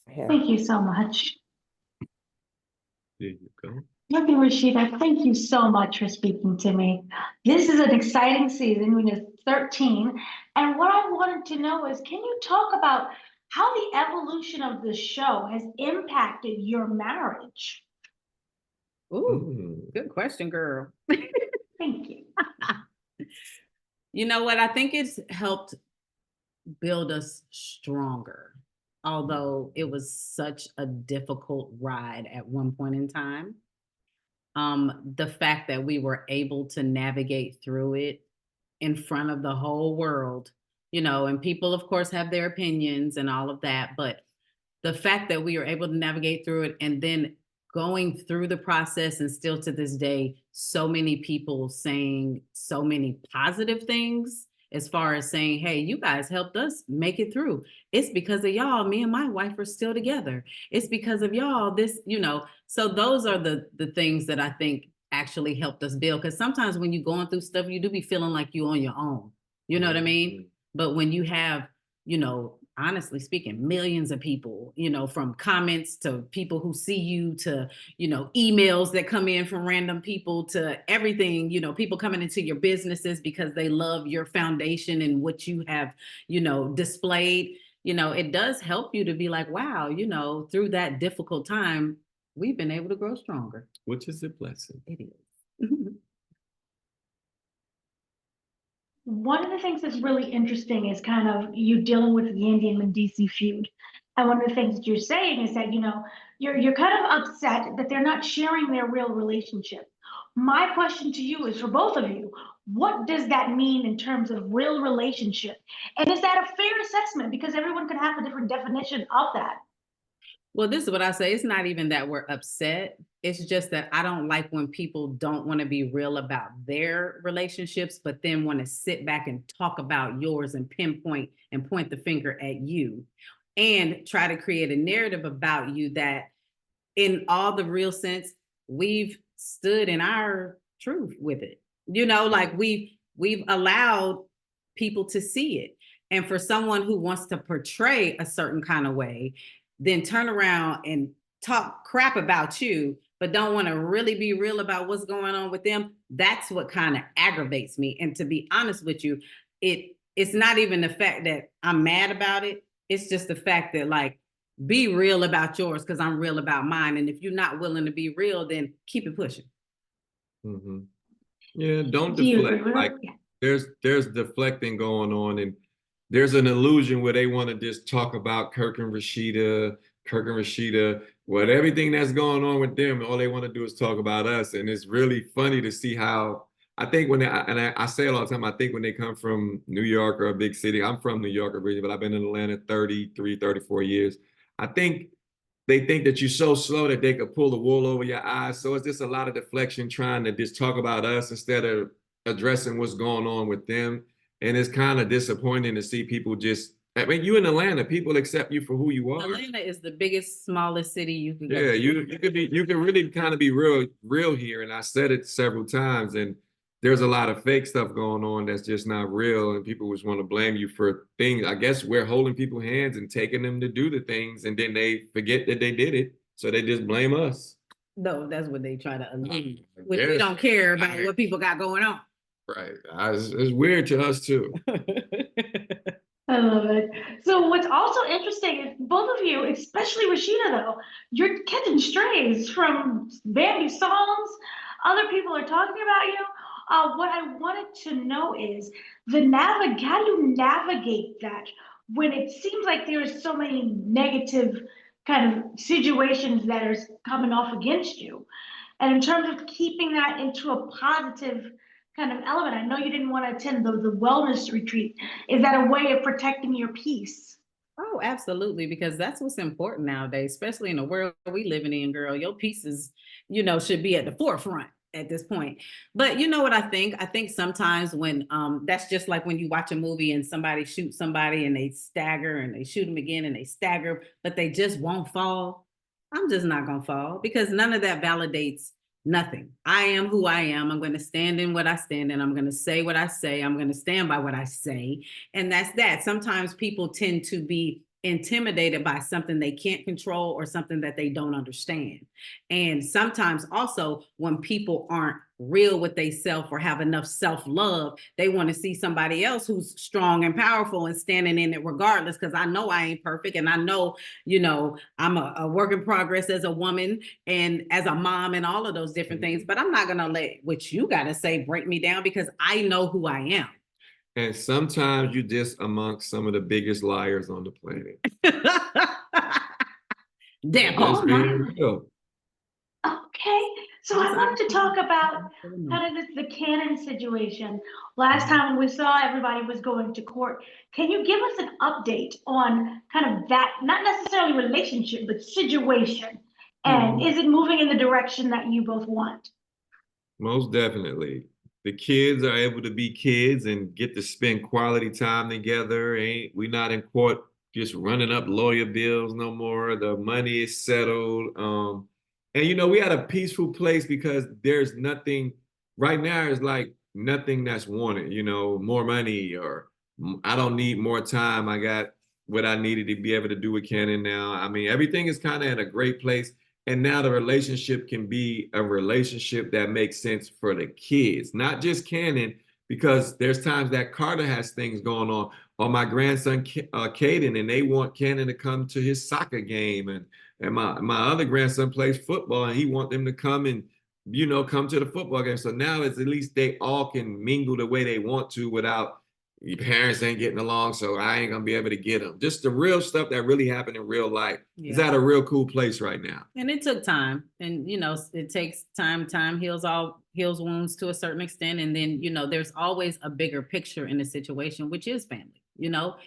Yeah. Thank you so much. There you go. Dr. Rasheeda, thank you so much for speaking to me. This is an exciting season when you're 13. And what I wanted to know is, can you talk about how the evolution of the show has impacted your marriage? Ooh, good question, girl. Thank you. You know what? I think it's helped build us stronger, although it was such a difficult ride at one point in time. The fact that we were able to navigate through it in front of the whole world, and people, of course, have their opinions and all of that, but the fact that we were able to navigate through it and then going through the process, and still to this day, so many people saying so many positive things as far as saying, hey, you guys helped us make it through. It's because of y'all, me and my wife are still together. It's because of y'all, this, so those are the things that I think actually helped us build. Because sometimes when you're going through stuff, you do be feeling like you're on your own. You know what I mean? But when you have, honestly speaking, millions of people, from comments to people who see you to, emails that come in from random people to everything, people coming into your businesses because they love your foundation and what you have, displayed, it does help you to be like, wow, through that difficult time, we've been able to grow stronger. Which is a blessing. It is. One of the things that's really interesting is kind of you dealing with the Yandy and Mendeecees feud. And one of the things that you're saying is that, you're kind of upset that they're not sharing their real relationship. My question to you is, for both of you, what does that mean in terms of real relationship? And is that a fair assessment? Because everyone could have a different definition of that. Well, this is what I say. It's not even that we're upset. It's just that I don't like when people don't want to be real about their relationships, but then want to sit back and talk about yours and pinpoint and point the finger at you and try to create a narrative about you that in all the real sense, we've stood in our truth with it. Like we've allowed people to see it. And for someone who wants to portray a certain kind of way, then turn around and talk crap about you, but don't want to really be real about what's going on with them. That's what kind of aggravates me. And to be honest with you, it's not even the fact that I'm mad about it. It's just the fact that, like, be real about yours because I'm real about mine. And if you're not willing to be real, then keep it pushing. Mm-hmm. Yeah, don't deflect. Like there's deflecting going on, and there's an illusion where they want to just talk about Kirk and Rasheeda, what everything that's going on with them. All they want to do is talk about us. And it's really funny to see how I think I say it all the time, I think when they come from New York or a big city, I'm from New York originally, but I've been in Atlanta 33, 34 years. I think they think that you're so slow that they could pull the wool over your eyes. So it's just a lot of deflection trying to just talk about us instead of addressing what's going on with them. And it's kind of disappointing to see people you in Atlanta, people accept you for who you are. Atlanta is the biggest, smallest city you can go. Yeah, you can really kind of be real here. And I said it several times, and there's a lot of fake stuff going on that's just not real. And people just want to blame you for things. I guess we're holding people's hands and taking them to do the things, and then they forget that they did it. So they just blame us. No, that's what they try to allude. We don't care about what people got going on. Right. It's weird to us too. I love it. So what's also interesting is both of you, especially Rasheeda though, you're catching strays from Bambi songs. Other people are talking about you. What I wanted to know is how do you navigate that when it seems like there's so many negative kind of situations that are coming off against you? And in terms of keeping that into a positive kind of element, I know you didn't want to attend the wellness retreat. Is that a way of protecting your peace? Oh, absolutely, because that's what's important nowadays, especially in the world we living in, girl. Your pieces, should be at the forefront at this point. But you know what I think? I think sometimes when that's just like when you watch a movie and somebody shoots somebody and they stagger and they shoot them again and they stagger, but they just won't fall. I'm just not gonna fall because none of that validates nothing. I am who I am. I'm going to stand in what I stand in. I'm going to say what I say. I'm going to stand by what I say. And that's that. Sometimes people tend to be intimidated by something they can't control or something that they don't understand. And sometimes also when people aren't real with themselves or have enough self-love, they want to see somebody else who's strong and powerful and standing in it regardless, because I know I ain't perfect, and I know, I'm a work in progress as a woman and as a mom and all of those different things, but I'm not going to let what you got to say break me down, because I know who I am. And sometimes you're just amongst some of the biggest liars on the planet. Damn. Just being real. Okay, so I wanted to talk about kind of the canon situation. Last time we saw, everybody was going to court. Can you give us an update on kind of that, not necessarily relationship, but situation? And is it moving in the direction that you both want? Most definitely. The kids are able to be kids and get to spend quality time together. We're not in court just running up lawyer bills no more. The money is settled. And we had a peaceful place because there's nothing right now. Is like nothing that's wanted. More money, or I don't need more time. I got what I needed to be able to do with Canon now. I mean, everything is kind of in a great place. And now the relationship can be a relationship that makes sense for the kids, not just Cannon, because there's times that Carter has things going on, or my grandson Caden, and they want Cannon to come to his soccer game, and my other grandson plays football, and he want them to come and come to the football game. So now it's at least they all can mingle the way they want to without your parents ain't getting along, so I ain't gonna be able to get them. Just the real stuff that really happened in real life is at a real cool place right now. And it took time, and it takes time. Time heals wounds to a certain extent, and then there's always a bigger picture in the situation, which is family.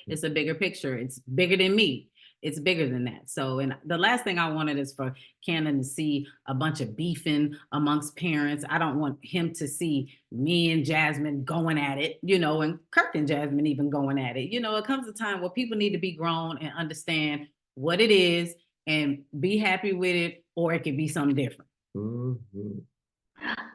It's a bigger picture. It's bigger than me. It's bigger than that. So, and the last thing I wanted is for Cannon to see a bunch of beefing amongst parents. I don't want him to see me and Jasmine going at it, and Kirk and Jasmine even going at it. It comes a time where people need to be grown and understand what it is and be happy with it, or it could be something different. Mm-hmm.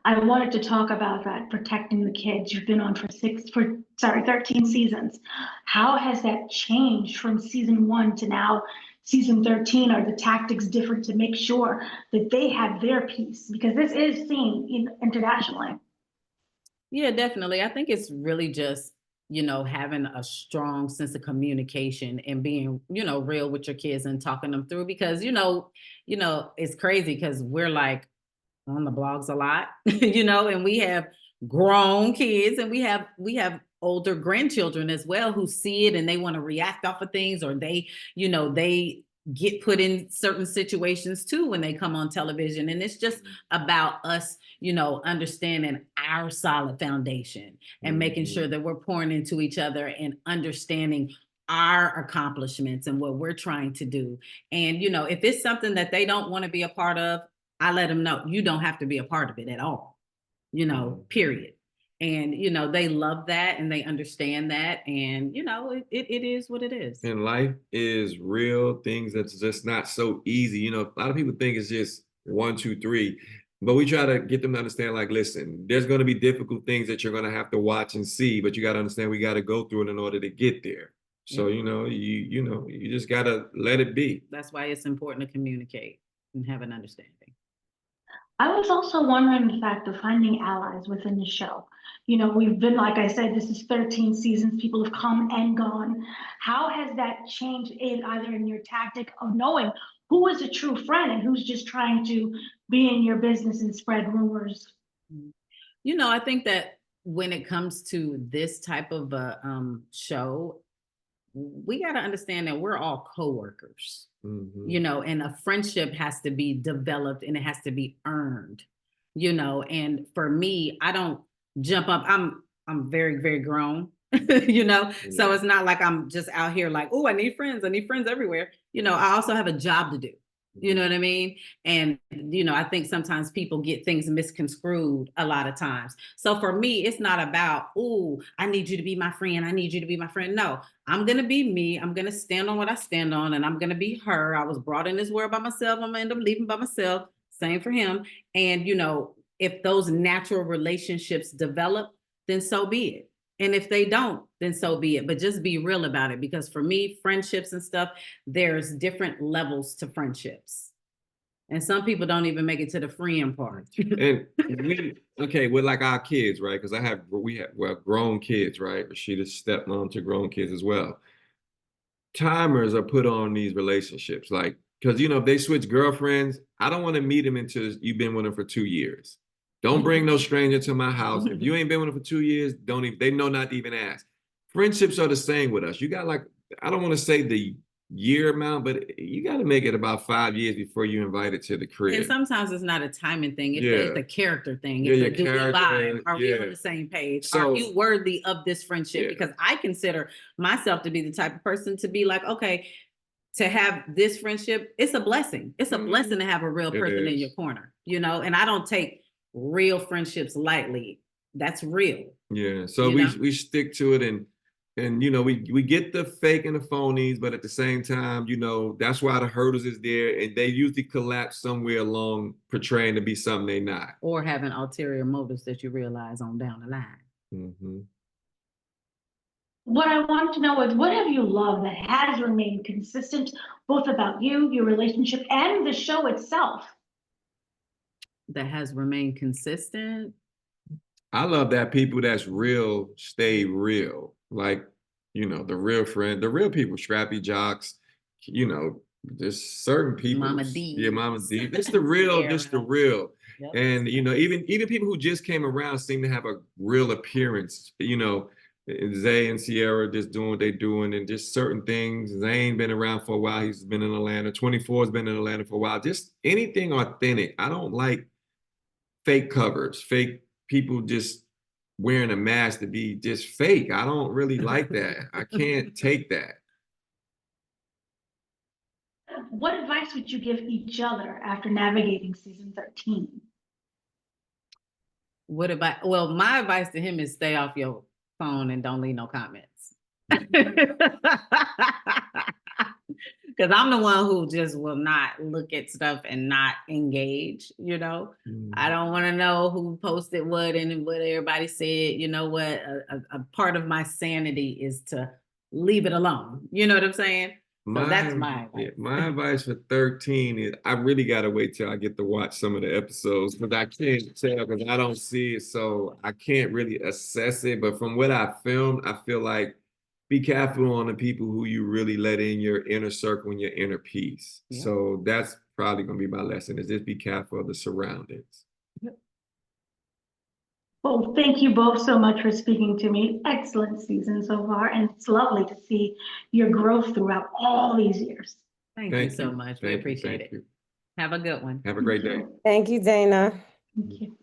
I wanted to talk about that, protecting the kids. You've been on for 13 seasons. How has that changed from season 1 to now season 13? Are the tactics different to make sure that they have their piece? Because this is seen internationally. Yeah, definitely. I think it's really just, having a strong sense of communication and being, real with your kids and talking them through, because, it's crazy because we're like, on the blogs a lot, and we have grown kids, and we have older grandchildren as well who see it and they want to react off of things, or they get put in certain situations too when they come on television. And it's just about us, understanding our solid foundation and making sure that we're pouring into each other and understanding our accomplishments and what we're trying to do. And, if it's something that they don't want to be a part of, I let them know you don't have to be a part of it at all, period. And, they love that and they understand that. And, it is what it is. And life is real things that's just not so easy. A lot of people think it's just 1, 2, 3, but we try to get them to understand, like, listen, there's going to be difficult things that you're going to have to watch and see, but you got to understand we got to go through it in order to get there. So, you just got to let it be. That's why it's important to communicate and have an understanding. I was also wondering the fact of finding allies within the show. We've been, like I said, this is 13 seasons. People have come and gone. How has that changed either in your tactic of knowing who is a true friend and who's just trying to be in your business and spread rumors? I think that when it comes to this type of a show, we got to understand that we're all coworkers. And a friendship has to be developed and it has to be earned, and for me, I don't jump up. I'm very, very grown, so it's not like I'm just out here like, oh, I need friends everywhere. I also have a job to do. You know what I mean? And, I think sometimes people get things misconstrued a lot of times. So for me, it's not about, oh, I need you to be my friend. I need you to be my friend. No, I'm going to be me. I'm going to stand on what I stand on, and I'm going to be her. I was brought in this world by myself. I'm going to end up leaving by myself. Same for him. And, if those natural relationships develop, then so be it. And if they don't, then so be it. But just be real about it. Because for me, friendships and stuff, there's different levels to friendships. And some people don't even make it to the friend part. And okay, with like our kids, right? Because we have grown kids, right? Rasheeda's stepmom to grown kids as well. Timers are put on these relationships, like, because if they switch girlfriends, I don't want to meet them until you've been with them for 2 years. Don't bring no stranger to my house. If you ain't been with them for 2 years, don't even, they know not to even ask. Friendships are the same with us. You got like, I don't want to say the year amount, but you got to make it about 5 years before you invite it to the crib. And sometimes it's not a timing thing. It's a character thing. It's a do we vibe? Are we on the same page? So, are you worthy of this friendship? Because I consider myself to be the type of person to be like, okay, to have this friendship, it's a blessing. It's a blessing to have a real person in your corner, and I don't take real friendships lightly. That's real. Yeah. So we stick to it, and we get the fake and the phonies, but at the same time, that's why the hurdles is there, and they usually collapse somewhere along portraying to be something they not, or having ulterior motives that you realize on down the line. What I want to know is, what have you loved that has remained consistent, both about you, your relationship, and the show itself? That has remained consistent? I love that people that's real stay real. Like, the real friend, the real people, Scrappy Jocks, there's certain people. Mama D. Yeah, Mama D. It's the real, just the real. Yep. And, even people who just came around seem to have a real appearance, Zay and Sierra just doing what they're doing, and just certain things. Zane been around for a while. He's been in Atlanta. 24 has been in Atlanta for a while. Just anything authentic. I don't like fake covers, fake people just wearing a mask to be just fake. I don't really like that. I can't take that. What advice would you give each other after navigating season 13? Well, my advice to him is stay off your phone and don't leave no comments. Because I'm the one who just will not look at stuff and not engage, I don't want to know who posted what and what everybody said. You know what? A part of my sanity is to leave it alone. You know what I'm saying? So that's my advice. Yeah, my advice for 13 is I really got to wait till I get to watch some of the episodes, because I can't tell, because I don't see it. So I can't really assess it. But from what I filmed, I feel like be careful on the people who you really let in your inner circle and your inner peace. Yeah. So that's probably going to be my lesson, is just be careful of the surroundings. Yep. Well, thank you both so much for speaking to me. Excellent season so far, and it's lovely to see your growth throughout all these years. Thank you so much. We appreciate it. Have a good one. Have a great day. Thank you, Dana. Thank you.